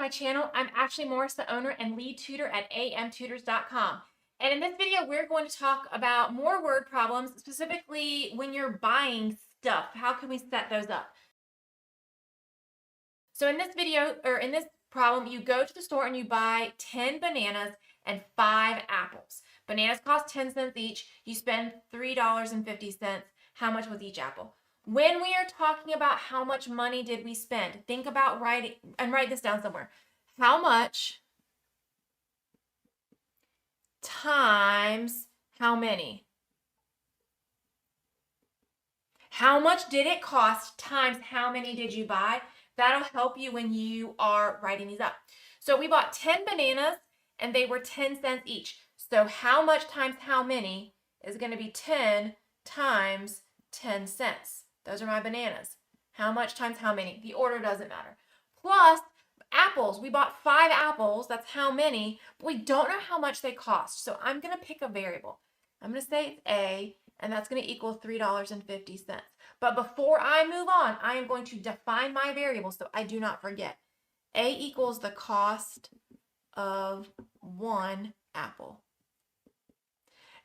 my channel. I'm Ashley Morris, the owner and lead tutor at amtutors.com. And in this video, we're going to talk about more word problems, specifically when you're buying stuff. How can we set those up? So in this video, or in this problem, you go to the store and you buy 10 bananas and 5 apples. Bananas cost 10 cents each. You spend $3.50. How much was each apple? When we are talking about how much money did we spend, think about writing, and write this down somewhere. How much times how many? How much did it cost times how many did you buy? That'll help you when you are writing these up. So we bought 10 bananas and they were 10 cents each. So how much times how many is going to be 10 times 10 cents. Those are my bananas. How much times how many? The order doesn't matter. Plus apples. We bought 5 apples. That's how many. But we don't know how much they cost. So I'm going to pick a variable. I'm going to say it's A, and that's going to equal $3.50. But before I move on, I am going to define my variable so I do not forget. A equals the cost of 1 apple.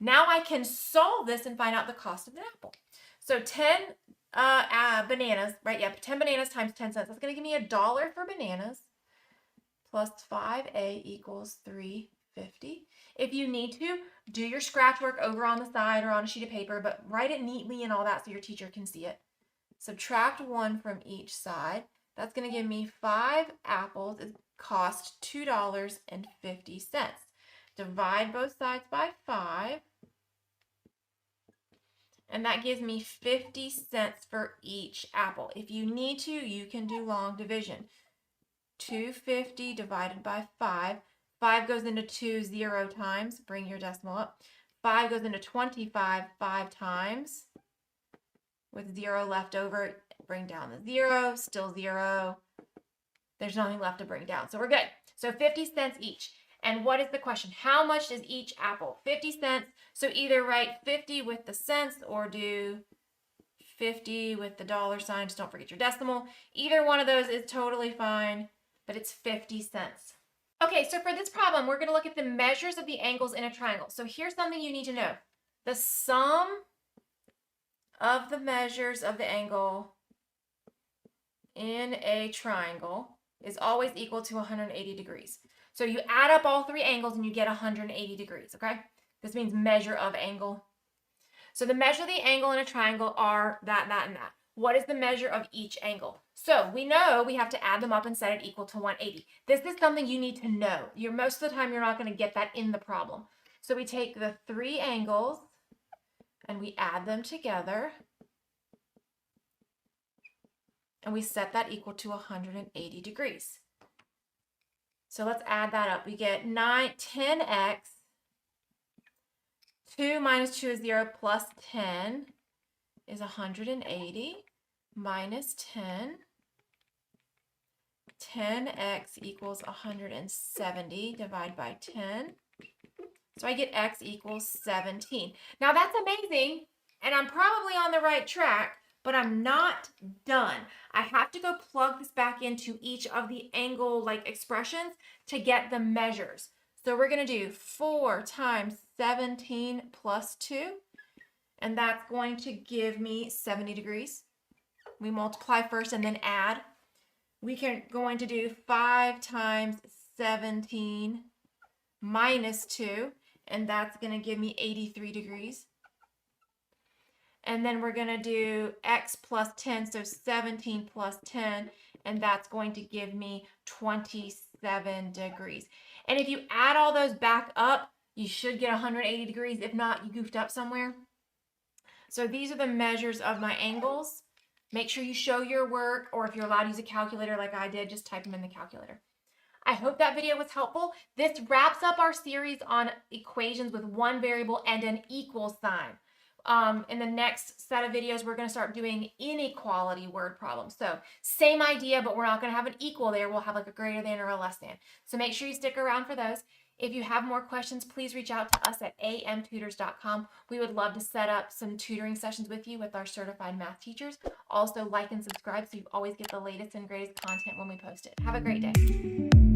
Now I can solve this and find out the cost of an apple. So 10 bananas, right? Yeah, 10 bananas times 10 cents. That's going to give me $1 for bananas plus 5A equals $3.50. If you need to, do your scratch work over on the side or on a sheet of paper, but write it neatly and all that so your teacher can see it. Subtract 1 from each side. That's going to give me 5 apples. It cost $2.50. Divide both sides by 5. And that gives me 50 cents for each apple. If you need to, you can do long division. 250 divided by 5. 5 goes into 2 0 times. Bring your decimal up. 5 goes into 25 5 times. With 0 left over, bring down the 0. Still 0. There's nothing left to bring down. So we're good. So 50 cents each. And what is the question? How much is each apple? 50 cents. So either write 50 with the cents or do 50 with the dollar sign. Just don't forget your decimal. Either one of those is totally fine, but it's 50 cents. Okay, so for this problem, we're going to look at the measures of the angles in a triangle. So here's something you need to know. The sum of the measures of the angle in a triangle is always equal to 180 degrees. So you add up all 3 angles and you get 180 degrees, okay? This means measure of angle. So the measure of the angle in a triangle are that, and that. What is the measure of each angle? So we know we have to add them up and set it equal to 180. This is something you need to know. Most of the time, you're not going to get that in the problem. So we take the 3 angles and we add them together. And we set that equal to 180 degrees. So let's add that up. We get 10x. 2 minus 2 is 0 plus 10 is 180 minus 10. 10x equals 170 divided by 10. So I get x equals 17. Now that's amazing, and I'm probably on the right track, but I'm not done. I have to go plug this back into each of the angle expressions to get the measures. So we're going to do 4 times 17 plus 2, and that's going to give me 70 degrees. We multiply first and then add. We can going to do 5 times 17 minus 2, and that's going to give me 83 degrees. And then we're going to do x plus 10, so 17 plus 10, and that's going to give me 27 degrees. And if you add all those back up, you should get 180 degrees. If not, you goofed up somewhere. So these are the measures of my angles. Make sure you show your work, or if you're allowed to use a calculator like I did, just type them in the calculator. I hope that video was helpful. This wraps up our series on equations with one variable and an equal sign. In the next set of videos, we're going to start doing inequality word problems. So same idea, but we're not going to have an equal there. We'll have a greater than or a less than. So make sure you stick around for those. If you have more questions, please reach out to us at amtutors.com. We would love to set up some tutoring sessions with you with our certified math teachers. Also, like and subscribe so you always get the latest and greatest content when we post it. Have a great day.